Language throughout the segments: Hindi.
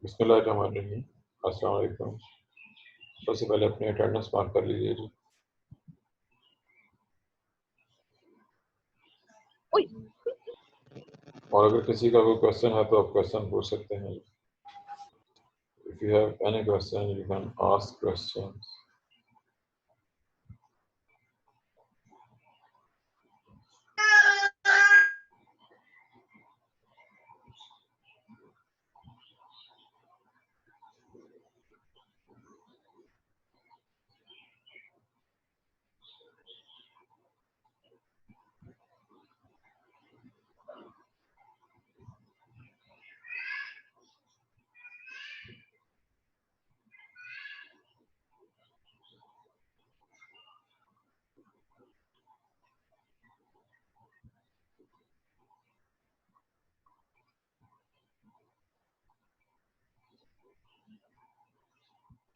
बिस्मिल्लाहिर्रहमानिर्रहीम। अस्सलाम वालेकुम। सबसे पहले अपनी अटेंडेंस मार्क कर लीजिए जी। और अगर किसी का कोई क्वेश्चन है तो आप क्वेश्चन पूछ सकते हैं। If you have any question you can ask questions.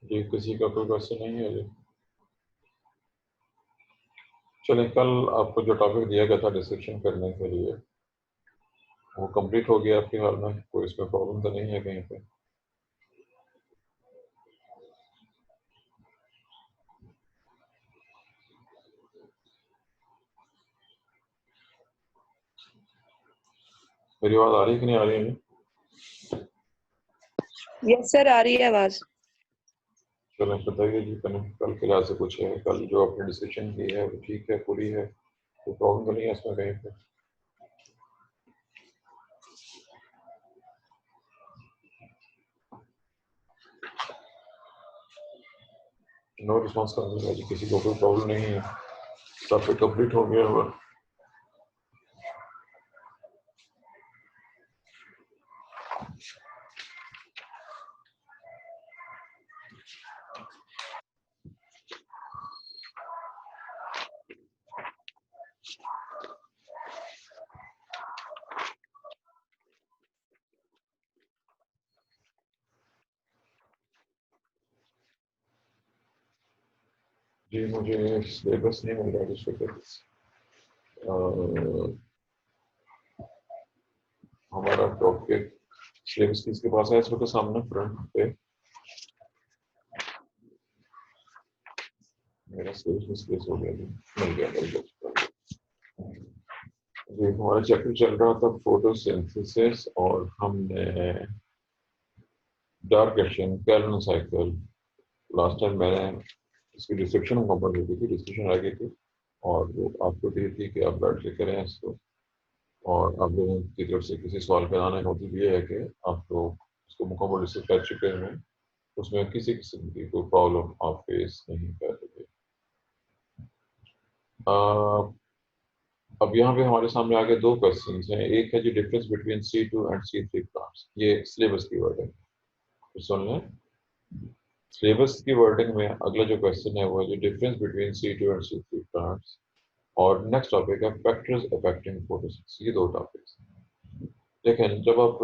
जी किसी का कोई क्वेश्चन नहीं है जी। चलिए, कल आपको जो टॉपिक दिया गया था डिस्कशन करने के लिए वो कंप्लीट हो गया आपके हाल में? कोई इसमें प्रॉब्लम तो नहीं है कहीं पे? मेरी आवाज़ आ रही है कि नहीं आ रही है? यस सर, आ रही है आवाज। चलो बताइए जी, कल के लिहाज से कुछ है? कल जो आपने डिस्कशन की है वो ठीक है, पूरी है? कोई प्रॉब्लम तो नहीं है इसमें कहीं पे? नो रिस्पॉन्स करने जी, किसी को कोई प्रॉब्लम नहीं है? टॉपिक कंप्लीट हो गया होगा। जी मुझे सिलेबस नहीं मिल रहा है सिलेबस। हमारा टॉपिक सिलेबस किसके पास है? इस वक्त सामने फ्रंट पे मेरा सिलेबस हो गया जी, मिल गया। जी हमारा चैप्टर चल रहा था फोटोसिंथेसिस और हमने डार्क एशन कैल्विन साइकिल। लास्ट टाइम मैंने इसकी डिस्क्रिप्शन कंप्लीट की थी, डिस्कशन आ गई थी और वो आपको दी थी कि आप बैठ के करें इसको। और आप लोगों की तरफ से किसी सवाल पे आने का मतलब ये है कि आप लोग उसको मुकम्मल डिस्कस कर चुके हैं, उसमें किसी किस्म की कोई प्रॉब्लम आप फेस नहीं कर रहे। अब यहाँ पे हमारे सामने आगे दो क्वेश्चन हैं। एक है जो difference between C2 and C3 plants, ये सिलेबस की वर्डिंग है, सुन लें। सिलेबस की वर्डिंग में अगला जो क्वेश्चन है वो है जो difference between C2 and C3 plants. और नेक्स्ट टॉपिक है फैक्टर्स अफेक्टिंग फोटोसिंथेसिस। ये दो टॉपिक्स हैं। देखें, जब आप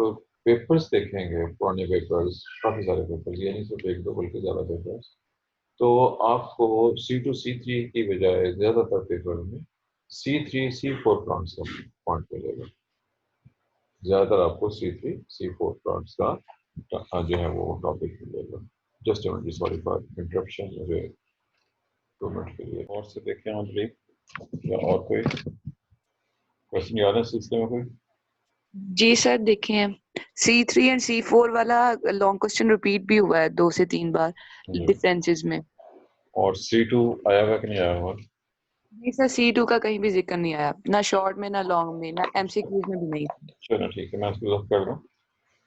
पेपर्स देखेंगे, पुराने पेपर्स, काफ़ी सारे पेपर्स, ये नहीं सिर्फ एक दो बल्कि ज़्यादा पेपर्स, तो आपको C2 C3 की बजाय ज़्यादातर पेपर में C3 C4 प्लांट्स का पॉइंट मिलेगा। ज़्यादातर आपको C3 C4 प्लांट्स का जो है वो टॉपिक मिलेगा। जस्ट सॉरी फॉर इंटरप्शन, मुझे 2 मिनट के लिए और से देखें हम प्लीज। या और कोई क्वेश्चन याद है इस सिलसिले में कोई? जी सर, देखे हैं C3 एंड C4 वाला लॉन्ग क्वेश्चन रिपीट भी हुआ है 2 से 3 बार डिफरेंसेस में। और C2 आया हुआ कि नहीं आया हुआ? नहीं सर, C2 का कहीं भी जिक्र नहीं आया, ना शॉर्ट में, ना लॉन्ग में, ना MCQs में भी नहीं। चलो ठीक है, मैं इसको कर दूँ।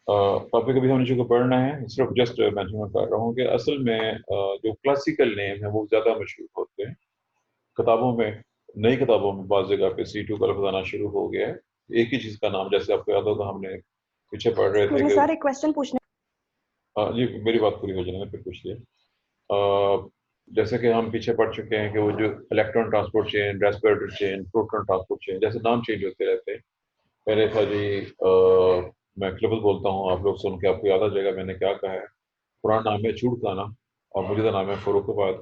टॉपिक अभी हम को पढ़ना है, सिर्फ जस्ट मेंशन कर रहा हूँ कि असल में जो क्लासिकल नेम है वो ज़्यादा मशहूर होते हैं किताबों में। नई किताबों में बाज़ जगह पे C2 का लफ्ज़ आना शुरू हो गया है। एक ही चीज़ का नाम, जैसे आपको याद होगा हमने पीछे पढ़ रहे थे मुझे कि सर एक क्वेश्चन पूछना। जी मेरी बात पूरी हो जाने में फिर पूछ लिया। जैसे कि हम पीछे पढ़ चुके हैं कि वो जो electron transport chain, respiratory chain, proton transport chain, जैसे नाम चेंज होते रहते हैं। पहले था जी मैं क्लिबल बोलता हूँ, आप लोग सुन के आपको याद आ जाएगा मैंने क्या कहा है। पुराना नाम है चूड़खाना और मुझे नाम है फर्रुखाबाद।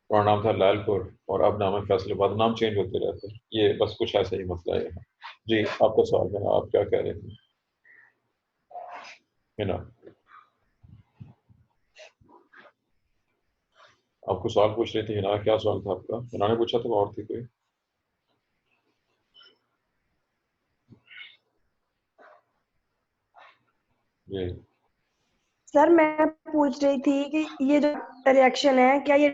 पुराना नाम था लालपुर और अब नाम है फैसलाबाद। नाम चेंज होते रहते हैं, ये बस कुछ ऐसा ही मसला है। जी आपका सवाल है, आप क्या कह रहे हैं? है ना? आपको सवाल पूछ रही थी हिना, क्या सवाल था आपका? हिना ने पूछा था और थी कोई? जी सर मैं पूछ रही थी कि ये जो रिएक्शन है क्या ये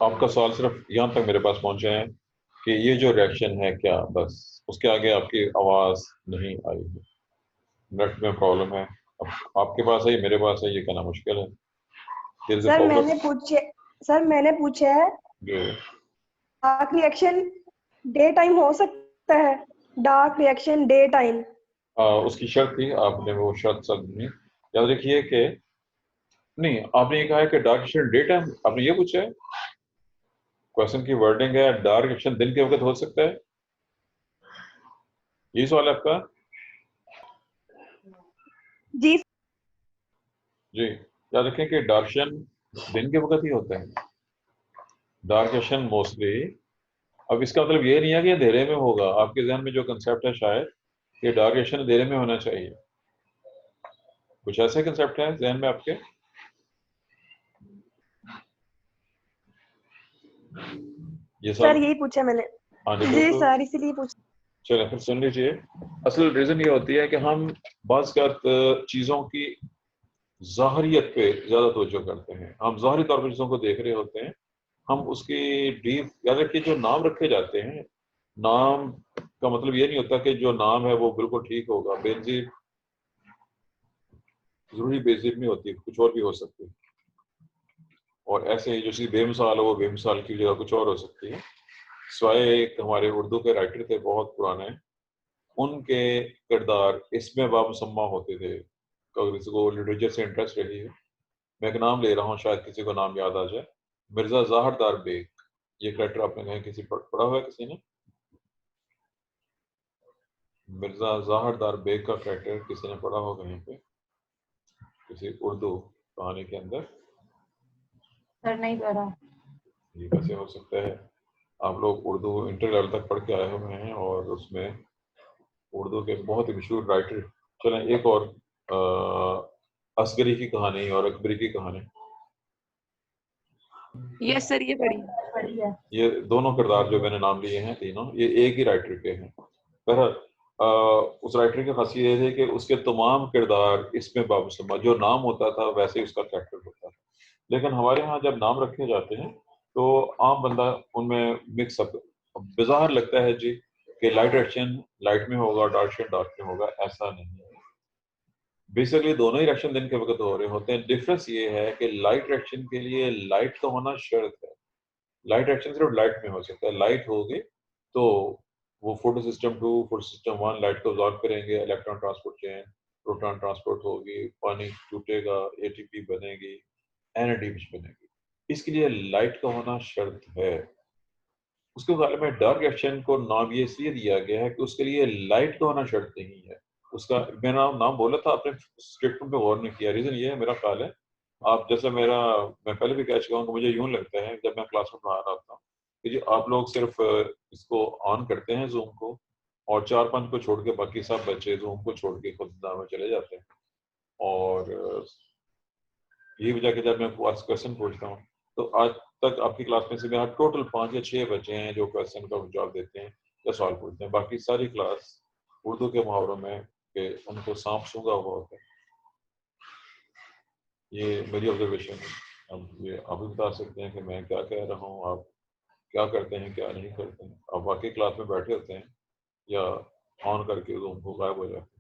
आपका सवाल सिर्फ यहाँ तक मेरे पास पहुंचे हैं कि ये जो रिएक्शन है क्या, बस उसके आगे आपकी आवाज नहीं आई है। नेट में प्रॉब्लम है। अब आपके पास है, मेरे पास है, ये कहना मुश्किल है। There is a sir problem. मैंने पूछा है जो डार्क रिएक्शन डे टाइम हो सकता है, डार्क रिएक्शन डे टाइम। उसकी शर्त थी, आपने वो शर्त सब नहीं याद रखिए कि नहीं, आपने ये कहा है कि डार्क एक्शन डे टाइम, आपने ये पूछा है। क्वेश्चन की वर्डिंग है डार्क एक्शन दिन के वक्त हो सकता है, ये सवाल है आपका? जी जी, याद रखें कि डार्क एक्शन दिन के वक्त ही होता है। डार्क एक्शन मोस्टली, अब इसका मतलब ये नहीं है कि अंधेरे में होगा। आपके जहन में जो कंसेप्ट है शायद कि डार्क एक्शन अंधेरे में होना चाहिए, कुछ ऐसे कंसेप्ट है जहन में आपके? ये सर सब यही पूछा मैंने। हाँ जी जी बिल्कुल। सर इसीलिए पूछ। चलिए फिर सुन लीजिए। असल रीजन ये होती है कि हम बाज़ चीजों की ज़ाहरियत पे ज्यादा तवज्जो करते हैं। हम ज़ाहरी तौर पर चीजों को देख रहे होते हैं, हम उसकी डीप, याद रखिए जो नाम रखे जाते हैं, नाम का मतलब ये नहीं होता कि जो नाम है वो बिल्कुल ठीक होगा। बेनजीर जरूरी बेनजीर नहीं होती, कुछ और भी हो सकती है। और ऐसे ही जो चीज बेमिसाल हो वो बेमिसाल की जगह कुछ और हो सकती है। स्वाए एक हमारे उर्दू के राइटर थे बहुत पुराने, उनके किरदार इसमें बामुसम्मा होते थे। अगर किसी को लिटरेचर से इंटरेस्ट रही है, मैं एक नाम ले रहा हूँ, शायद किसी को नाम याद आ जाए। मिर्जा ज़ाहरदार बेग, ये करेक्टर आपने कहीं किसी पढ़ा हुआ है किसी ने? मिर्जा ज़ाहरदार बेग का करेक्टर किसी ने पढ़ा हो कहीं पे किसी उर्दू कहानी के अंदर? सर नहीं पढ़ा। ये कैसे हो सकता है? आप लोग उर्दू इंटर लेवल तक पढ़ के आए हुए हैं और उसमें उर्दू के बहुत ही मशहूर राइटर। चलें एक और, असगरी की कहानी और अकबरी की कहानी, यस सर, ये पढ़ी। बढ़िया। ये दोनों किरदार जो मैंने नाम लिए हैं तीनों, ये एक ही राइटर के हैं। बहरहाल उस राइटर की खासियत ये थी कि उसके तमाम किरदार इसमें बाबुसम्मा, जो नाम होता था वैसे ही उसका कैरेक्टर होता था। लेकिन हमारे यहाँ जब नाम रखे जाते हैं तो आम बंदा उनमें मिक्सअप, बेजार लगता है जी कि लाइट एक्शन लाइट में होगा, डार्क एक्शन डार्क में होगा, ऐसा नहीं है। बेसिकली दोनों ही रिएक्शन दिन के वक्त हो रहे होते हैं। डिफरेंस ये है कि लाइट रिएक्शन के लिए लाइट का होना शर्त है। लाइट एक्शन सिर्फ लाइट में हो सकता है। लाइट होगी तो वो photo system 2 photo system 1 light को ऑब्जॉर्व करेंगे, electron transport chain, proton transport होगी, पानी टूटेगा, एटीपी बनेगी, एनएडीएच बनेगी। इसके लिए लाइट का होना शर्त है। उसके मुकाबले में डार्क एक्शन को नाम ये इसलिए दिया गया है कि उसके लिए लाइट का होना शर्त नहीं है। उसका मैंने नाम बोला था, आपने स्टेटमेंट पे गौर नहीं किया। रीजन ये है, मेरा ख्याल है आप जैसे मेरा, मैं पहले भी कह चुका हूँ कि मुझे यूं लगता है जब मैं क्लास में पढ़ा रहा था कि जी आप लोग सिर्फ इसको ऑन करते हैं जूम को, और 4-5 को छोड़ के बाकी सब बच्चे जूम को छोड़ के खुद दाम में चले जाते हैं। और यही वजह कि जब मैं क्वेश्चन पूछता हूँ तो आज तक आपकी क्लास में से मेरा टोटल 5 या 6 बच्चे हैं जो क्वेश्चन का जवाब देते हैं या सवाल पूछते हैं। बाकी सारी क्लास उर्दू के मुहावरों में कि उनको सांप सूंघा हुआ होता है। ये मेरी ऑब्जर्वेशन है। अब ये आप भी बता सकते हैं कि मैं क्या कह रहा हूँ, आप क्या करते हैं क्या नहीं करते हैं। आप वाकई क्लास में बैठे होते हैं या ऑन करके तो उनको गायब हो जाते हैं?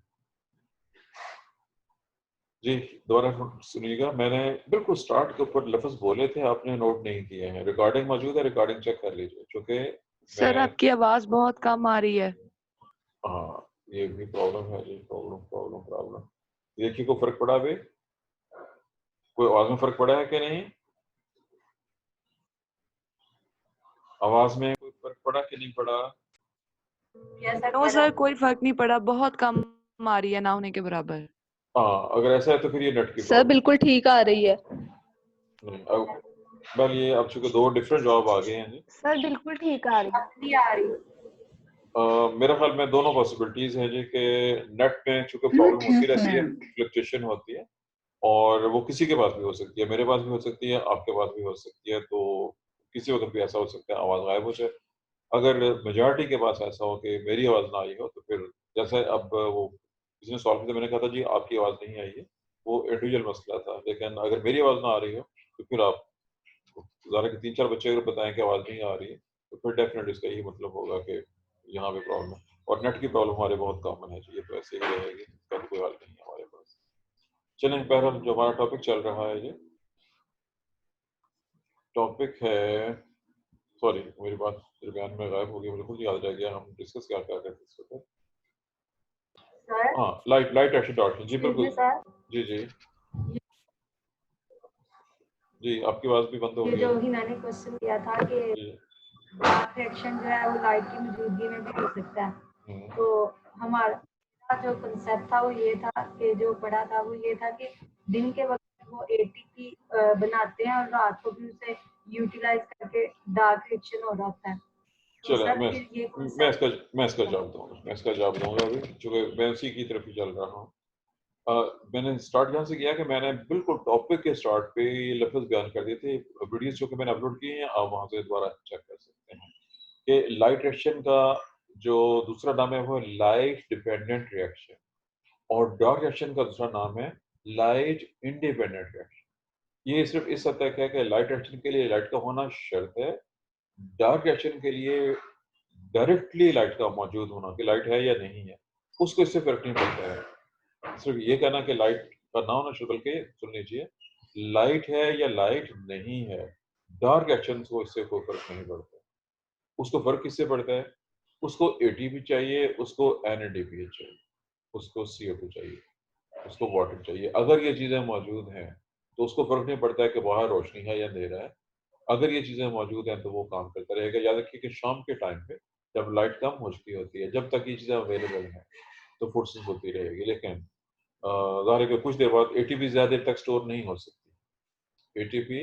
जी दोबारा सुनिएगा, मैंने बिल्कुल स्टार्ट के ऊपर लफ्ज बोले थे, आपने नोट नहीं किए हैं। रिकॉर्डिंग मौजूद है, रिकॉर्डिंग चेक कर लीजिए। चूंकि सर मैं, आपकी आवाज बहुत कम आ रही है। हाँ ये भी प्रॉब्लम है जी, प्रॉब्लम प्रॉब्लम प्रॉब्लम। देखिए को फर्क पड़ा भाई, कोई आवाज में फर्क पड़ा है कि नहीं? आवाज में कोई फर्क पड़ा कि नहीं पड़ा? नो सर, कोई फर्क नहीं पड़ा, बहुत कम आ रही है, ना होने के बराबर। हाँ अगर ऐसा है तो फिर ये नेट की सर प्रॉब्लम बिल्कुल ठीक आ रही है। नहीं। अब बल ये अब चूंकि 2 डिफरेंट जवाब आ गए हैं जी। सर बिल्कुल ठीक आ रही है। नहीं आ रही। मेरा ख्याल में दोनों पॉसिबिलिटीज हैं जी कि नेट में चूंकि प्रॉब्लम होती रहती है, फ्लक्चुएशन होती है, और वो किसी के पास भी हो सकती है, मेरे पास भी हो सकती है, आपके पास भी हो सकती है, तो किसी वक्त भी ऐसा हो सकता है आवाज़ गायब हो जाए। अगर मेजॉरिटी के पास ऐसा हो कि मेरी आवाज़ ना आई हो, तो फिर जैसे अब वो किसी ने सॉल्व किया, मैंने कहा था जी आपकी आवाज़ नहीं आई है, वो इंडिविजुअल मसला था, लेकिन अगर मेरी आवाज़ ना आ रही हो तो फिर आप ज़रा के 3-4 बच्चे अगर बताएं कि आवाज़ नहीं आ रही है, तो फिर डेफिनेटली इसका यही मतलब होगा कि यहाँ पे प्रॉब्लम है। और नेट की प्रॉब्लम हमारे बहुत कॉमन है जी, ये तो ऐसे ही रहेगी, इसका तो कोई हल नहीं है हमारे पास। चलें, बहरहाल जो हमारा टॉपिक चल रहा है, ये टॉपिक है, सॉरी मेरी बात दरमियान में गायब हो गई, मुझे खुद याद रह गया, हम डिस्कस क्या कर रहे थे इस वक्त। हाँ, लाइट एक्शन डॉट, जी बिल्कुल, जी जी जी, आपकी आवाज़ भी बंद हो गई है। जो ही मैंने क्वेश्चन किया था कि डार्क रिएक्शन जो है वो लाइट की मौजूदगी में भी हो सकता है, तो हमारा जो कंसेप्ट था वो ये था कि जो पढ़ा था वो ये था कि दिन के वक्त वो एटीपी बनाते हैं और रात को भी उसे यूटिलाइज करके डार्क रिएक्शन हो जाता है। तो चलो मैं इसका जवाब दूंगा अभी, चूंकि मैं उसी की तरफ ही चल रहा हूँ। मैंने स्टार्ट यहाँ से किया कि मैंने बिल्कुल टॉपिक के स्टार्ट पे लफ्ज़ बयान कर दिए थे, वीडियोस जो कि मैंने अपलोड किए हैं, आप वहाँ से दोबारा चेक कर सकते हैं कि लाइट रिएक्शन का जो दूसरा नाम है वो लाइट डिपेंडेंट रिएक्शन, और डार्क रिएक्शन का दूसरा नाम है लाइट इंडिपेंडेंट रिएक्शन। ये सिर्फ इस हद तक है कि लाइट रिएक्शन के लिए लाइट का होना शर्त है, डार्क रिएक्शन के लिए डायरेक्टली लाइट का मौजूद होना, कि लाइट है या नहीं है, उसको इससे फर्क नहीं पड़ता है। सिर्फ ये कहना कि लाइट का ना होना शुरू करके सुन लीजिए, लाइट है या लाइट नहीं है, डार्क रिएक्शन को इससे कोई फर्क नहीं पड़ता। उसको फर्क किससे पड़ता है? उसको एटीपी चाहिए, उसको एनएडीपीएच चाहिए, उसको CO2 चाहिए, उसको वाटर चाहिए। अगर ये चीज़ें मौजूद हैं तो उसको फर्क नहीं पड़ता है कि बाहर रोशनी है या अंधेरा है। अगर ये चीज़ें मौजूद हैं तो वो काम करता रहेगा। याद रखिए कि शाम के टाइम पे जब लाइट कम हो चुकी होती है, जब तक ये चीज़ें अवेलेबल हैं तो फोर्सेस होती रहेगी, लेकिन ज़ाहिर है कि कुछ देर बाद एटीपी ज़्यादा देर तक स्टोर नहीं हो सकती। एटीपी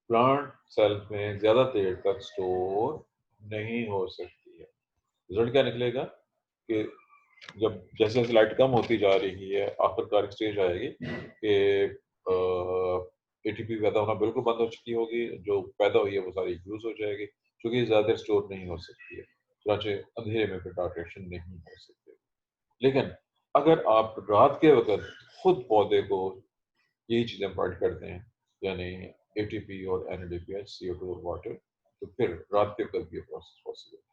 प्लांट सेल में ज़्यादा देर तक स्टोर नहीं हो सकती है। रिजल्ट क्या निकलेगा कि जब जैसे जैसे लाइट कम होती जा रही है, आखिरकार एक स्टेज आएगी कि एटीपी पैदा होना बिल्कुल बंद हो चुकी होगी, जो पैदा हुई है वो सारी यूज हो जाएगी, क्योंकि ज़्यादा देर स्टोर नहीं हो सकती है, चुनांचे अंधेरे में फिर डार्क रिएक्शन नहीं हो सकते। लेकिन अगर आप रात के वक्त खुद पौधे को यही चीज़ें प्रोवाइड करते हैं, यानी एटीपी और एनएडीपीएच, CO2 और वाटर, तो फिर रात के वक्त ये प्रोसेस पॉसिबल है,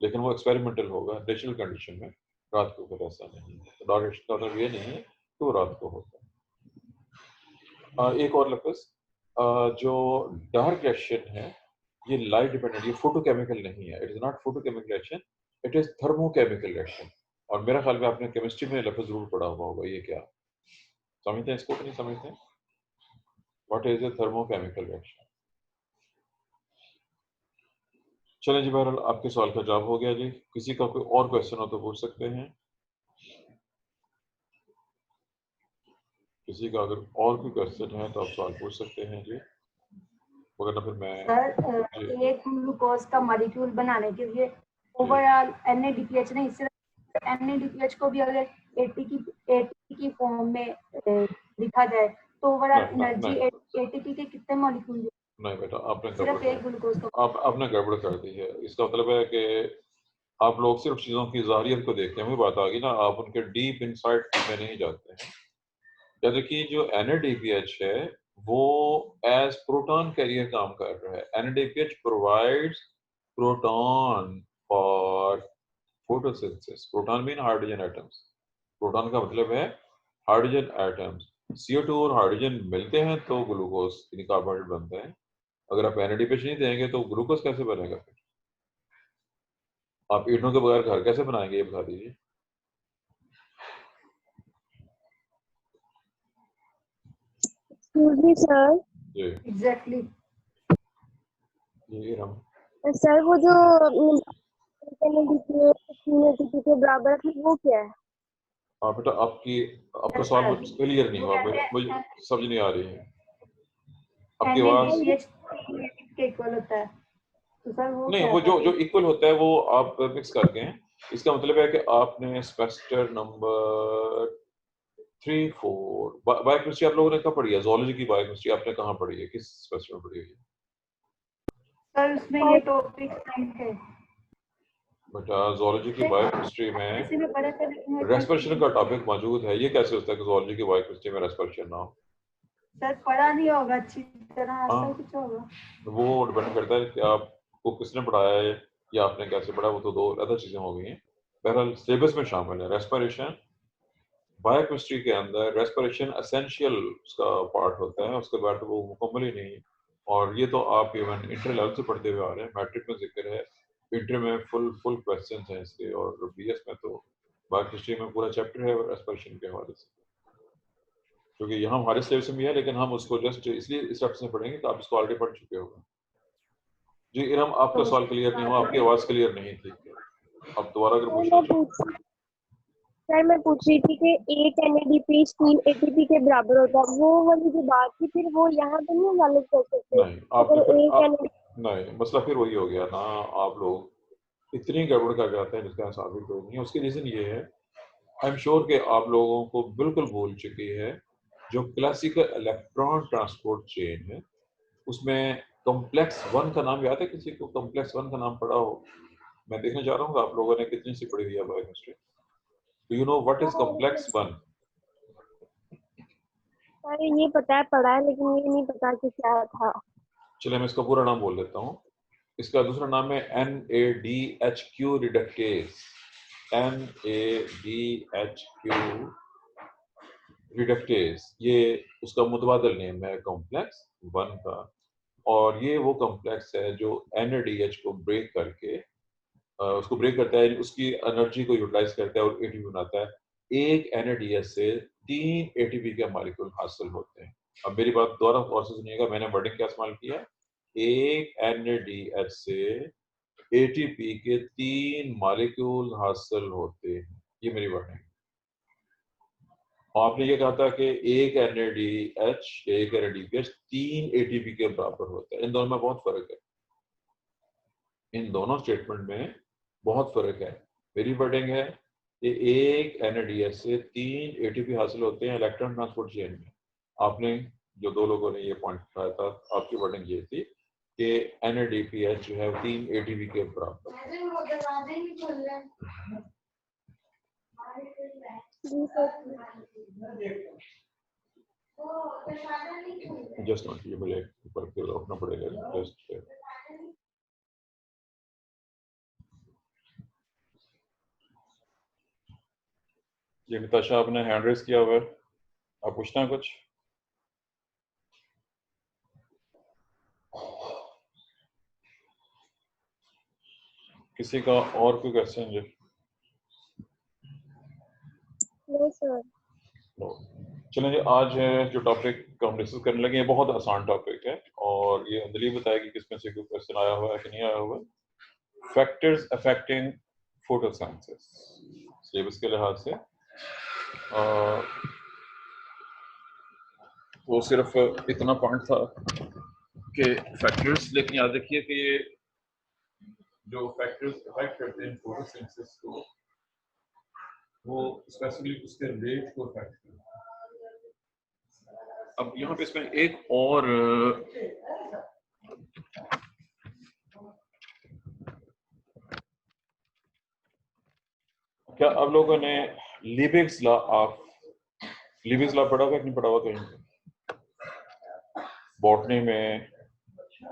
लेकिन वो एक्सपेरिमेंटल होगा। नेचुरल कंडीशन में रात को फिर ऐसा नहीं है, तो डार्क रिएक्शन का मतलब ये नहीं है तो रात को होता है। एक और लफ्ज़, जो डार्क रिएक्शन है ये लाइट डिपेंडेंट, ये फोटोकेमिकल नहीं है, it is not photochemical reaction, it is thermochemical reaction. और मेरा ख्याल में आपने केमिस्ट्री में लफ्ज़ जरूर पढ़ा हुआ होगा, ये क्या समझते हैं इसको कि नहीं समझते हैं? What is a thermochemical reaction? चलें जी, बहरहाल आपके सवाल का जवाब हो गया जी। किसी का कोई और क्वेश्चन हो तो पूछ सकते हैं। किसी का अगर और कोई क्वेश्चन है तो आप सवाल पूछ सकते हैं जी, मगर ना फिर मैं सर एक ग्लूकोज का मॉलिक्यूल बनाने के लिए ओवरऑल NADPH नहीं, सिर्फ NADPH को भी अगर ATP की फॉर्म में लिखा जाए तो ओवरऑल एनर्जी ATP के कितने मॉलिक्यूल? नहीं बेटा, आपने गड़बड़ कर दी है। इसका मतलब है कि आप लोग सिर्फ चीज़ों की ज़ाहिरियत को देखते हैं, वही बात आ गई ना, आप उनके डीप इनसाइट में नहीं जाते हैं। याद रखिए जो NADPH है वो एज प्रोटॉन कैरियर काम कर रहा है। NADPH provides proton for photosynthesis. Proton mean hydrogen atoms. Proton का मतलब है हाइड्रोजन एटम्स। CO2 और हाइड्रोजन मिलते हैं तो ग्लूकोज यानी कार्बोहाइड्रेट बनता है। अगर आप NADPH नहीं देंगे तो ग्लूकोज कैसे बनेगा? फिर आप ईंटों के बगैर घर कैसे बनाएंगे, ये बता दीजिए। सर जी एग्जैक्टली ये हम सर वो जो के बराबर है वो क्या है? हाँ बेटा, आपका सवाल मुझे क्लियर नहीं हुआ, मुझे समझ नहीं आ रही है आपकी आवाज। के इक्वल होता है, तो सर वो नहीं, क्या वो था? जो इक्वल होता है वो आप मिक्स करके हैं। इसका मतलब है कि आपने सेमेस्टर नंबर 3-4 बायोकेमिस्ट्री आप लोगों ने कब पढ़ी है? ज़ूलॉजी की बायोकेमिस्ट्री आपने कहाँ पढ़ी है? किस सेमेस्टर में पढ़ी है? सर उसमें ये टॉपिक नहीं थे। बेटा ज़ूलॉजी की बायोकेमिस्ट्री में इसी में पढ़े थे लेकिन वो रेस्पिरेशन का टॉपिक मौजूद है। ये कैसे होता है कि ज़ूलॉजी की बायोकेमिस्ट्री में रेस्पिरेशन ना हो? सर पढ़ा नहीं होगा अच्छी तरह, ऐसा हाँ। कुछ होगा। वो डिपेंड करता है कि आपको किसने पढ़ाया है या आपने कैसे पढ़ा, वो तो दो अलग चीजें हो गई हैं। बहरहाल सिलेबस में शामिल है रेस्पिरेशन। बायोकेमिस्ट्री के अंदर रेस्पिरेशन एसेंशियल उसका पार्ट होता है, उसके बाद वो मुकम्मल ही नहीं। और ये तो आप इवन इंटर लेवल से पढ़ते हुए आ रहे हैं, मैट्रिक में जिक्र है, इंटर में फुल क्वेश्चंस हैं इसके, और बीएस में तो बायोकेमिस्ट्री में पूरा चैप्टर है रेस्पिरेशन के हवाले से, क्योंकि यहाँ हमारे सिलेबस में भी है, लेकिन हम उसको जस्ट इसलिए इस रफ्त से पढ़ेंगे कि आप इसको ऑलरेडी पढ़ चुके होंगे। जी इरम, आपका सवाल क्लियर नहीं हुआ, आपकी आवाज क्लियर नहीं थी, अब दोबारा अगर पूछना सर मैं पूछ रही थी कि 8 NADP 3 ATP के बराबर होता है, वो वाली जो बात थी फिर वो यहाँ पे नहीं वैलिड कर सकते? नहीं, आपने अगर फिर 8 NADP नहीं, मसला फिर वही हो गया ना, आप लोग इतनी गड़बड़ कर जाते हैं जिसका साबित कोई नहीं है। उसकी रीजन ये है, आई एम श्योर कि आप लोगों को बिल्कुल भूल चुकी है, जो क्लासिकल इलेक्ट्रॉन ट्रांसपोर्ट चेन है उसमें कॉम्प्लेक्स 1 का नाम याद है किसी को? कॉम्प्लेक्स 1 का नाम पढ़ा हो? मैं देखना चाह रहा हूँ आप लोगों ने कितनी सी पढ़ी हुई है biochemistry. Do you know what is complex 1? अरे ये पता है पढ़ा है, लेकिन ये नहीं पता कि क्या था। चलिए मैं इसका पूरा नाम बोल देता हूँ। इसका दूसरा नाम है NADHQ रिडक्टेज। NADHQ रिडक्टेज, ये उसका मुतबादल नेम है कॉम्प्लेक्स 1 का। और ये वो कॉम्प्लेक्स है जो NADH को ब्रेक करके उसको ब्रेक करता है, उसकी एनर्जी को यूटिलाइज करता है और एटीपी बनाता है। एक NADH से 3 ATP के मॉलिक्यूल हासिल होते हैं। अब मेरी बात दोबारा गौर से सुनिएगा, मैंने वर्डिंग क्या इस्तेमाल किया है? एक NADH से ATP के 3 मॉलिक्यूल हासिल होते हैं, ये मेरी वर्डिंग। आपने ये कहा था कि एक NADH 3 ATP के बराबर होता है। इन दोनों में बहुत फर्क है, इन दोनों स्टेटमेंट में बहुत फर्क है। मेरी वर्डिंग है कि एक NADH से 3 ATP हासिल होते हैं इलेक्ट्रॉन ट्रांसपोर्ट चेन में। आपने जो दो लोगों ने ये पॉइंट उठाया था, आपकी वर्डिंग ये थी कि NADPH जो है 3 ATP के बराबर। जस्ट नोट, ये मुझे ऊपर की ओर रखना पड़ेगा जस्ट। ये निताशा आपने हैंड रेस किया हुआ है, आप पूछना है कुछ? किसी का और कोई क्वेश्चन? जो नहीं सर। चलें जी, आज जो टॉपिक हम डिस्कस करने लगे, ये बहुत आसान टॉपिक है और ये अंजलि बताएगी कि इसमें से कोई क्वेश्चन आया हुआ है कि नहीं आया हुआ। फैक्टर्स अफेक्टिंग फोटोसिंथेसिस, सिलेबस के लिहाज से वो सिर्फ इतना पॉइंट था कि फैक्टर्स, लेकिन याद रखिए कि ये जो फैक्टर्स अफेक्ट करते हैं फोटोसिंथेसिस को, वो स्पेसिफिकली उसके रेट को अफेक्ट करते हैं। अब यहाँ पे इसमें एक और क्या आप लोगों ने लीबिग्स लॉ पढ़ा हुआ कि नहीं पढ़ा हुआ? कहीं बॉटनी में,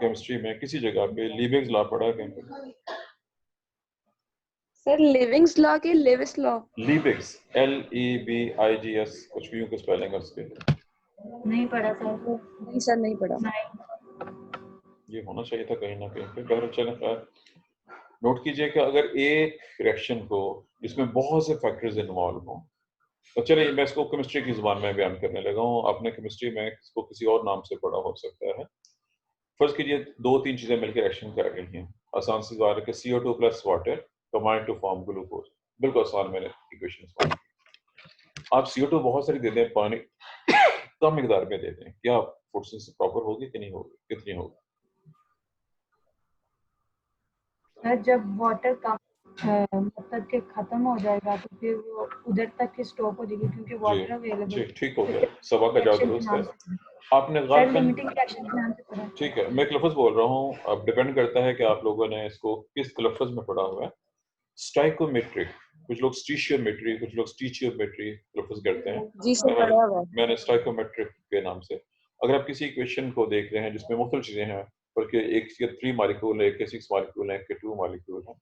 केमिस्ट्री में, किसी जगह पे लीबिग्स लॉ पढ़ा कहीं पे? सर लिविंग्स लॉ के लेविस लॉ? लीबिग्स, LEBIGS, कुछ भी की स्पेलिंग है उसके। नहीं पढ़ा सर। नहीं सर, नहीं पढ़ा। ये होना चाहिए था कहीं ना कहीं पे। बहरहाल चलें, खैर नोट कीजिए कि अगर एक रिएक्शन को जिसमें बहुत से फैक्टर्स इन्वॉल्व हों, तो चलिए मैं इसको केमिस्ट्री की जुबान में बयान करने लगा हूँ। आपने केमिस्ट्री में इसको किसी और नाम से पढ़ा हो सकता है। फर्स्ट कीजिए 2-3 चीजें मिलकर रिएक्शन कर रही हैं। आसान सी बात है कि CO2 plus water combine to form glucose, बिल्कुल आसान मैंने इक्वेशन। आप CO2 बहुत सारी दे दें, पानी कम मिकदार में दे दें, क्या फोटोसिंथेसिस प्रॉपर होगी कि नहीं होगी? कितनी होगी? सर जब वाटर कम मतलब के खत्म हो जाएगा तो फिर वो उधर तक ही स्टॉप हो जाएगी क्योंकि वाटर अवेलेबल ठीक हो गया, सवा का जवाब दुरुस्त है। आपने सर गालिबन लिमिटिंग रिएक्शन के नाम से पढ़ा है। ठीक है, मैं एक लफ्ज बोल रहा हूँ, अब डिपेंड करता है कि आप लोगों ने इसको किस लफ्ज में पढ़ा हुआ है। स्टाइकोमेट्रिक, कुछ लोग स्टीशियोमेट्री, कुछ लोग स्टीचियोमेट्री लफ्ज करते हैं। जी सर पढ़ा हुआ है। मैंने स्टाइकोमेट्रिक के नाम से, अगर आप किसी इक्वेशन को देख रहे हैं जिसमें मुख्तलिफ चीजें हैं, बल्कि एक के 3 मालिक्यूल है, एक के 6 मालिक्यूल है, एक के 2 मालिक्यूल है,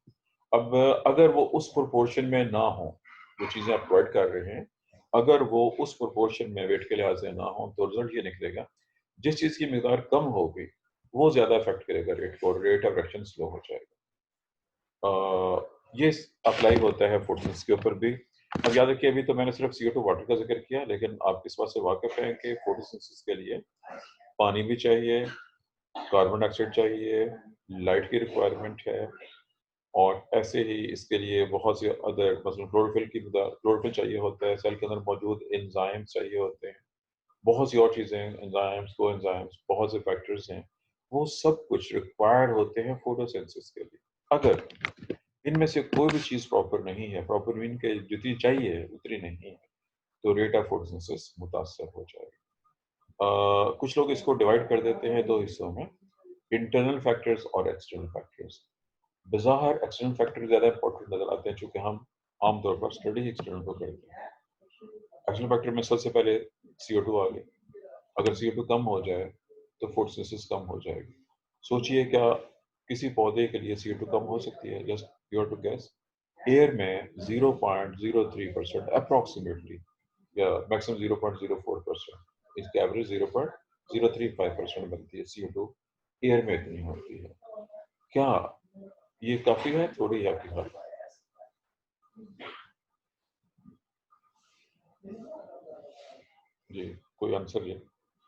अब अगर वो उस प्रोपोर्शन में ना हो, जो चीजें आप प्रोवाइड कर रहे हैं, अगर वो उस प्रोपोर्शन में वेट के लिहाज से ना हो, तो रिजल्ट ये निकलेगा जिस चीज की मिकदार कम होगी वो ज्यादा इफेक्ट करेगा रेट को, रेट ऑफ रिएक्शन स्लो हो जाएगा। ये अप्लाई होता है फोटोसिंथेसिस के ऊपर भी। अब याद रखिए, अभी तो मैंने सिर्फ CO2 वाटर का जिक्र किया, लेकिन आप इस बात से वाकिफ हैं कि फोटोसिंथेसिस के लिए पानी भी चाहिए, कार्बन डाइऑक्साइड चाहिए, लाइट की रिक्वायरमेंट है, और ऐसे ही इसके लिए बहुत से अदर, मतलब क्लोरोफिल चाहिए होता है, सेल के अंदर मौजूद एंजाइम्स चाहिए होते हैं, बहुत सी और चीजें, एंजाइम्स, कोएंजाइम्स, बहुत से फैक्टर्स हैं, वो सब कुछ रिक्वायर्ड होते हैं फोटोसिंथेसिस के लिए। अगर इनमें से कोई भी चीज प्रॉपर नहीं है, प्रॉपर मीन के जितनी चाहिए उतनी नहीं है, तो रेट ऑफ फोटोसिंथेसिस मुतासर हो जाएगा। कुछ लोग इसको डिवाइड कर देते हैं दो हिस्सों में, इंटरनल फैक्टर्स और एक्सटर्नल फैक्टर्स। बाहर एक्सटर्नल फैक्टर ज्यादा इंपॉर्टेंट नजर आते हैं, चूंकि हम आमतौर पर स्टडी एक्सटर्नल को करते हैं। एक्सटर्नल फैक्टर में सबसे पहले CO2 आ गए, अगर CO2 कम हो जाए तो फोटोसिंथेसिस कम हो जाएगी। सोचिए, क्या किसी पौधे के लिए CO2 कम हो सकती है? Just you have to guess. Air में 0.03% अप्रोक्सीमेटली, या मैक्सिमम 0.04%, इसकी एवरेज 0.035% बनती है CO2, एयर में इतनी होती है। क्या ये काफी है? थोड़ी है आपकी ख्याल? जी, कोई आंसर ये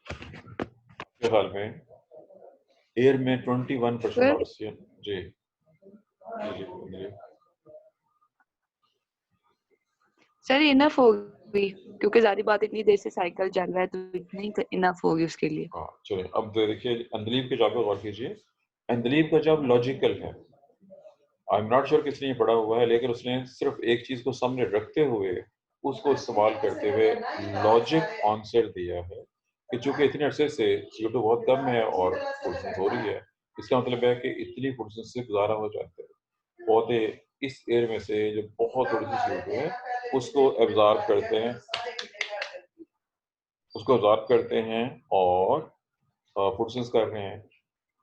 के ख्याल में? एयर में 21% ऑक्सीजन। जी जी जी। सर इनफ होगी क्योंकि ज़ाहिर बात इतनी देर से साइकिल चल रहा है, तो इतनी ही इनफ होगी उसके लिए। हाँ चलिए, अब देखिए अंदलीब के जवाब पर गौर कीजिए। अंदलीब का जवाब लॉजिकल है। आई एम नॉट श्योर किसने ये पढ़ा हुआ है, लेकिन उसने सिर्फ एक चीज को सामने रखते हुए, उसको इस्तेमाल करते हुए लॉजिक आंसर दिया है कि चूंकि इतने अरसे से CO2 बहुत कम है और फोटोसिंथेसिस हो रही है, इसका मतलब है कि इतनी फोटोसिंथेसिस से गुजारा हो जाता है। पौधे इस एयर में से जो बहुत थोड़ी सी CO2 है उसको एब्जॉर्ब करते हैं, और फोटोसिंथेसिस कर रहे हैं।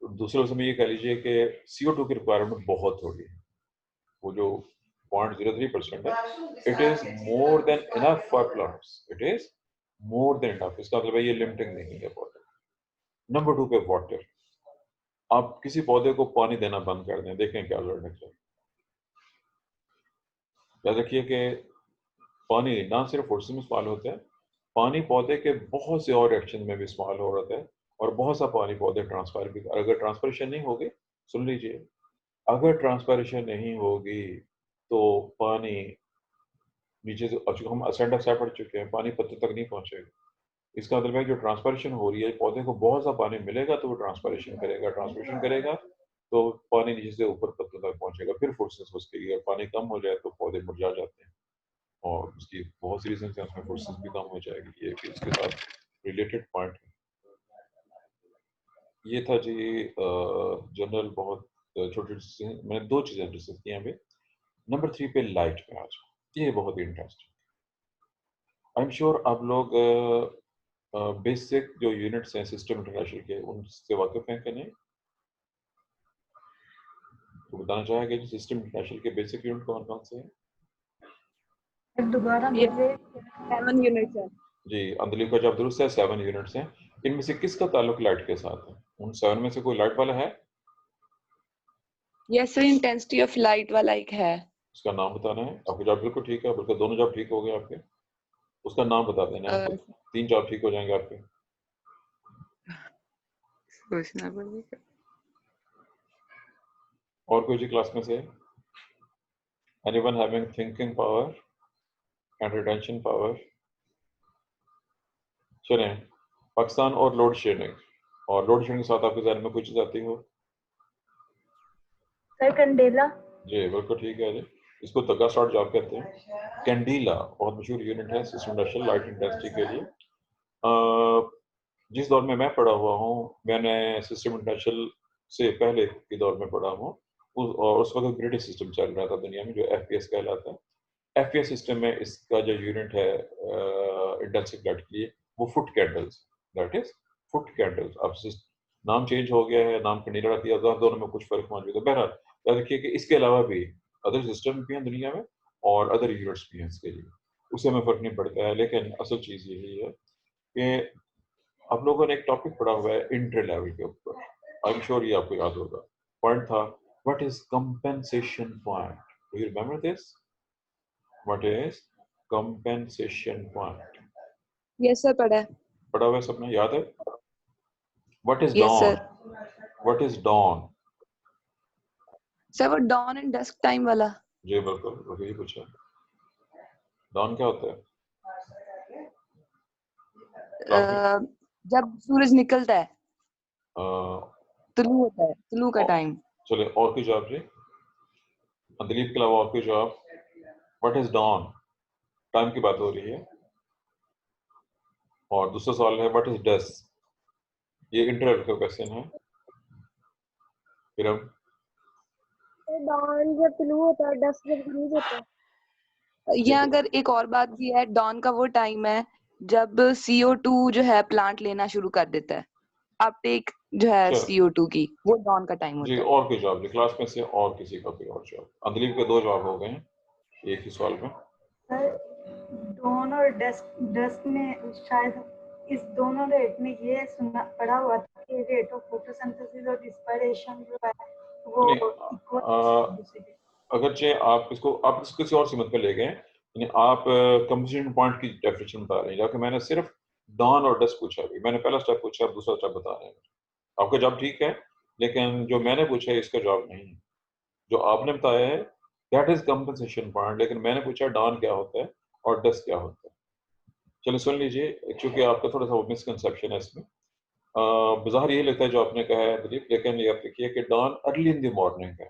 दूसरे लफ्ज़ों में ये कह लीजिए कि CO2 की रिक्वायरमेंट बहुत थोड़ी है, वो जो 0.03% है, it is more than enough for plants, it is more than enough. इसका मतलब है ये लिमिटिंग नहीं है पौधे। नंबर 2 पे वाटर। आप किसी पौधे को पानी देना बंद कर दें, देखें क्या रिजल्ट निकले। याद रखिए कि पानी ना सिर्फ फोटोसिंथेसिस में इस्तेमाल होता है, पानी पौधे के बहुत से और रिएक्शन में भी इस्तेमाल हो रहा है, और बहुत सा पानी पौधे ट्रांसफर भी। अगर ट्रांसपरेशन नहीं होगी, सुन लीजिए, अगर ट्रांसपरेशन नहीं होगी तो पानी नीचे से, अब हम असेंड ऑफ पढ़ चुके हैं, पानी पत्तों तक नहीं पहुंचेगा। इसका मतलब है जो ट्रांसपरेशन हो रही है, पौधे को बहुत सा पानी मिलेगा तो वो ट्रांसपरेशन करेगा, तो पानी नीचे से ऊपर पत्तों तक पहुंचेगा, फिर फोटोसिंथेसिस उसके लिए। पानी कम हो जाए तो पौधे मुरझा जाते हैं, और उसकी बहुत सी रीजन है, उसमें फोटोसिंथेसिस भी कम हो जाएगी। ये भी इसके साथ रिलेटेड पॉइंट है। ये था जी जनरल, बहुत छोटी मैंने दो चीजें डिस्कस की हैं अभी। नंबर 3 पे लाइट पे आज, ये बहुत ही इंटरेस्टिंग। आई एम श्योर आप लोग बेसिक जो यूनिट्स हैं सिस्टम इंटरनेशनल के, उनसे वाकिफ हैं कि नहीं? तो बताना चाहेंगे कि सिस्टम इंटरनेशनल के बेसिक यूनिट कौन कौन से हैं? दोबारा ये 7 यूनिट्स है जी, अंदलीब का जवाब दुरुस्त है, 7 यूनिट्स हैं। इनमें से किसका ताल्लुक लाइट के साथ है? उन 7 में से कोई लाइट वाला है? Yes sir, intensity of light वाला एक है। उसका नाम बताना है। आपका जवाब बिल्कुल ठीक है, बल्कि दोनों जवाब ठीक हो गए आपके। उसका नाम बता देना है, तो 3 जवाब ठीक हो जाएंगे आपके। सोचना पड़ेगा। और कोई जी क्लास में से? Anyone having thinking power and retention power? चलें, पाकिस्तान और लोड शेडिंग, और लोड शेडिंग के साथ आपके ज़हन में कोई चीज़ आती हो? सर कंडेला। जी बिल्कुल ठीक है जी। इसको तगा स्टार्ट जॉब कहते हैं। कैंडीला बहुत मशहूर यूनिट है सिस्टम इंडस्ट्रियल लाइट इंडस्ट्री के लिए। जिस दौर में मैं पढ़ा हुआ हूँ, मैंने सिस्टम इंडस्ट्रियल से पहले के दौर में पढ़ा हूँ, और उस वक्त ब्रिटिश सिस्टम चल रहा था दुनिया में जो FPS कहलाता है। FPS सिस्टम में इसका जो यूनिट है इंडस्ट्रियल लाइट के लिए वो foot candles, that is foot candles. अब नाम चेंज हो गया है, नाम कैंडीला दिया, दोनों में कुछ फर्क मौजूद है। बहरहाल याद रखिए कि इसके अलावा भी अदर सिस्टम भी हैं दुनिया में और अदर यूनिट्स भी हैं इसके लिए, उससे हमें फर्क नहीं पड़ता है। लेकिन असल चीज़ यही है कि आप लोगों ने एक टॉपिक पढ़ा हुआ है इंटर लेवल के ऊपर, आई एम श्योर ये आपको याद होगा। पॉइंट था what is compensation point, do you remember this? What is compensation point? Yes sir, पढ़ा है। पढ़ा हुआ है, सबने याद है? What is yes dawn? Sir. What is dawn? Sir वो डॉन एंड डस्क टाइम वाला। जी बिल्कुल, वही पूछा। डॉन क्या होता है? जब सूरज निकलता है, तुलू होता है, तुलू का टाइम। चले और कोई जवाब जी, अंदलीप के अलावा और कोई जवाब? What is don? टाइम की बात हो रही है। और दूसरा सवाल है व्हाट इज डस्क? ये इंटरव्यू का क्वेश्चन है। फिर हम डॉन जब तुलू होता है, डस्ट जब गुरूब होता है। यहाँ अगर एक और बात भी है, डॉन का वो टाइम है जब CO2 जो है प्लांट लेना शुरू कर देता है, अपटेक जो है चलो CO2 की, वो डॉन का टाइम जी, होता है। और कोई जवाब जी क्लास में से? और किसी का कोई और जवाब? अंदलीप के 2 जवाब हो गए हैं एक ही सवाल में। सर डॉन और डस्क में शायद इस दोनों रेट में ये सुना पढ़ा हुआ था कि रेट ऑफ फोटोसिंथेसिस और रिस्पिरेशन जो है वो नहीं, इक्वल। अगरचे आप इसको किसी और सीमत पे ले गए, यानी आप कंपोजिशन पॉइंट की डेफिनेशन बता रहे हैं, जबकि मैंने सिर्फ डॉन और डस्क पूछा अभी। मैंने पहला स्टेप पूछा, अब दूसरा स्टेप बता रहे हैं। आपका जवाब ठीक है, लेकिन जो मैंने पूछा है इसका जवाब नहीं है। जो आपने बताया है दैट इज कंपनसेशन पॉइंट, लेकिन मैंने पूछा डॉन क्या होता है और डस्क क्या होता है। चलिए सुन लीजिए, क्योंकि आपका थोड़ा सा मिसकंसेप्शन है इसमें। बाजार ये लगता है जो आपने कहा है दिलीप, लेकिन ये आप देखिए कि dawn early in the morning है।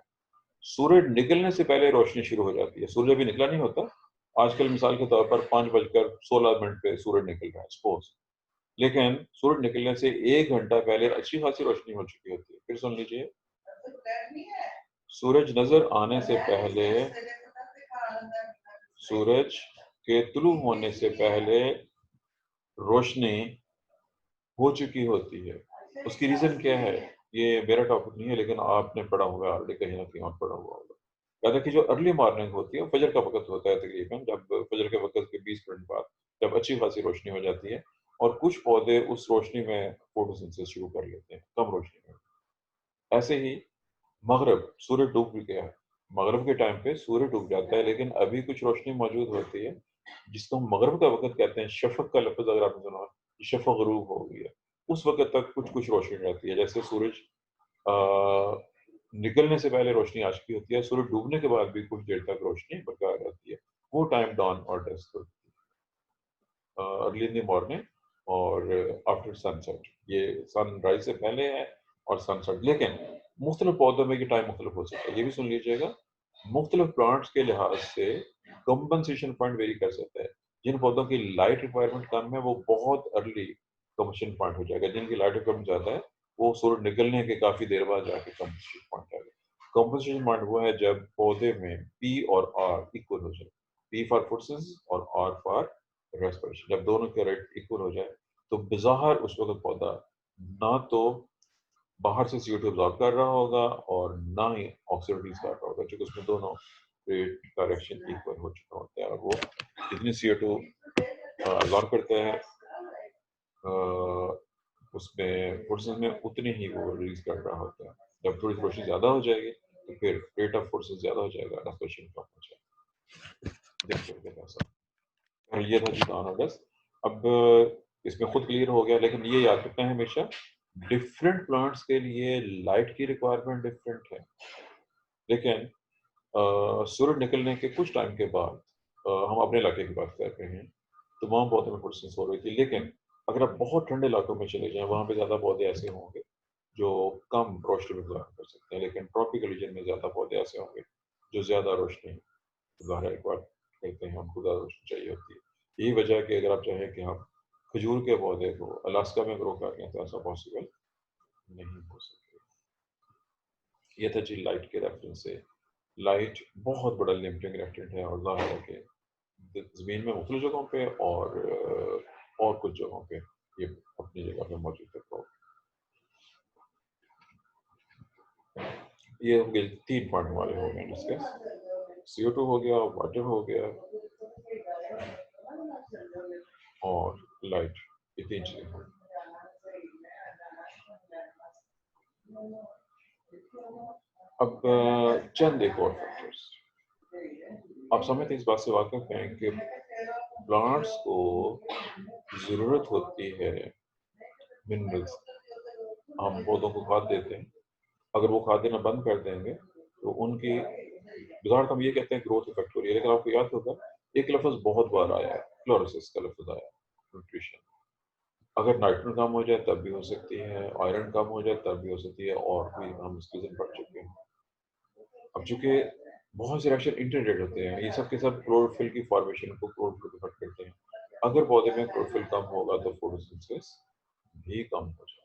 सूरज निकलने से पहले रोशनी शुरू हो जाती है। सूरज अभी निकला नहीं होता, आजकल मिसाल के तौर पर 5:16 पे सूरज निकल रहा है सपोज, लेकिन सूरज निकलने से 1 घंटा पहले अच्छी खासी रोशनी हो चुकी होती है। फिर सुन लीजिए, सूरज नजर आने से पहले, सूरज के तुलू होने से पहले रोशनी हो चुकी होती है। उसकी रीजन क्या है ये मेरा टॉपिक नहीं है, लेकिन आपने पढ़ा होगा ऑलरेडी, कहीं ना कहीं और पढ़ा हुआ होगा। याद रखिए जो अर्ली मॉर्निंग होती है फजर का वक्त होता है तकरीबन, जब फजर के वक्त के 20 मिनट बाद जब अच्छी खासी रोशनी हो जाती है, और कुछ पौधे उस रोशनी में फोटोसिंथेसिस शुरू कर लेते हैं कम रोशनी में। ऐसे ही मगरब, सूरज डूब भी गया है, मगरब के टाइम पे सूरज डूब जाता है, लेकिन अभी कुछ रोशनी मौजूद होती है जिसको हम मगरब का वक्त कहते हैं। शफक का लफ्ज अगर आपने सुना, शफक गरूब हो गई है, उस वक्त तक कुछ कुछ रोशनी रहती है। जैसे सूरज निकलने से पहले रोशनी आ चुकी होती है, सूरज डूबने के बाद भी कुछ देर तक रोशनी बरकरार रहती है। वो टाइम डॉन और डस्क होती है, अर्ली इन द मॉर्निंग और आफ्टर सनसेट। ये सनराइज से पहले है और सनसेट। लेकिन मुख्तलिफ पौधों में ये टाइम मुख्तलिफ हो सकता है, ये भी सुन लीजिएगा। मुख्तलिफ प्लांट्स के लिहाज से कंपनसेशन पॉइंट वेरी कर सकता है। जिन पौधों की लाइट रिक्वायरमेंट कम है वो बहुत अर्ली कंपनसेशन पॉइंट हो जाएगा, जिनकी लाइट रिक्वायरमेंट ज़्यादा है वो सूरज निकलने के काफ़ी देर बाद जाके कंपनसेशन पॉइंट आएगा। कंपनसेशन पॉइंट वो है जब पौधे में पी और आर इक्वल हो जाए, पी फॉर फोटोसिंथेसिस और आर फॉर रेस्पिरेशन। जब दोनों के रेट इक्वल हो जाए तो बेज़ाहिर उस वक्त पौधा ना तो बाहर से CO2 अब्जॉर्ब कर रहा होगा और ना ही ऑक्सीजन रिलीज कर रहा होगा, क्योंकि उसमें दोनों रेट का रिएक्शन इक्वल हो चुका होता है, और वो जितनी CO2 अब्जॉर्ब करता है उसमें फोर्सेस में उतनी ही वो रिलीज कर रहा होता है। जब थोड़ी रोशनी ज़्यादा हो जाएगी तो फिर रेट ऑफ फोर्सेस ज़्यादा हो जाएगा, रेस्पिरेशन कम हो जाएगा। देखिए कैसा, ये था जी डॉन। अब इसमें खुद क्लियर हो गया, लेकिन ये याद रखना है हमेशा डिफरेंट प्लांट्स के लिए लाइट की रिक्वायरमेंट डिफरेंट है। लेकिन सूरज निकलने के कुछ टाइम के बाद हम अपने इलाके की बात कर रहे हैं, तमाम पौधों में फोटोसिंथेसिस हो रही थी। लेकिन अगर आप बहुत ठंडे इलाकों में चले जाएं, वहाँ पे ज़्यादा पौधे ऐसे होंगे जो कम रोशनी में गुजारा कर सकते हैं, लेकिन ट्रॉपिकल रीजन में ज़्यादा पौधे ऐसे होंगे जो ज़्यादा रोशनी ज़ाहिर रिक्वायर करते हैं, उनको ज़्यादा रोशनी चाहिए होती है। यही वजह है कि अगर आप चाहें कि आप खजूर के पौधे को अलास्का में ग्रो कर लें तो ऐसा पॉसिबल नहीं हो सकता। ये था जी लाइट के रेफरेंस से। लाइट बहुत बड़ा लिमिटिंग रिएक्टेंट है और ज़ाहिर है कि ज़मीन में मुख्तलिफ जगहों पे और कुछ जगहों पे ये अपनी जगह पे मौजूद है। ये हो गए 3 पॉइंट हमारे हो गए डिस्कस। CO2 हो गया, वाटर हो गया और लाइट, ये 3 चीजें हो गई। अब चंद एक और फैक्टर्स आप समझते इस बात से वाकिफ हैं कि प्लांट्स को जरूरत होती है मिनरल्स। हम पौधों को खाद देते हैं, अगर वो खाद देना बंद कर देंगे तो उनकी बाजार हम ये कहते हैं ग्रोथ इफेक्ट हो रही है। लेकिन आपको याद होगा एक लफ्ज बहुत बार आया है, फ्लोरोसिस का लफ्ज आया, न्यूट्रिशन। अगर नाइट्रोजन कम हो जाए तब भी हो सकती है, आयरन कम हो जाए तब भी हो सकती है, और भी हम इसके दिन पढ़ चुके हैं। अब चूंकि बहुत से रिएक्शन इंटररेट होते हैं, ये सब के सब क्लोरोफिल की फॉर्मेशन को क्लोरोफिल इफेक्ट करते हैं। अगर पौधे में क्लोरोफिल कम होगा तो फोटोसिंथेसिस भी कम हो जाएगा।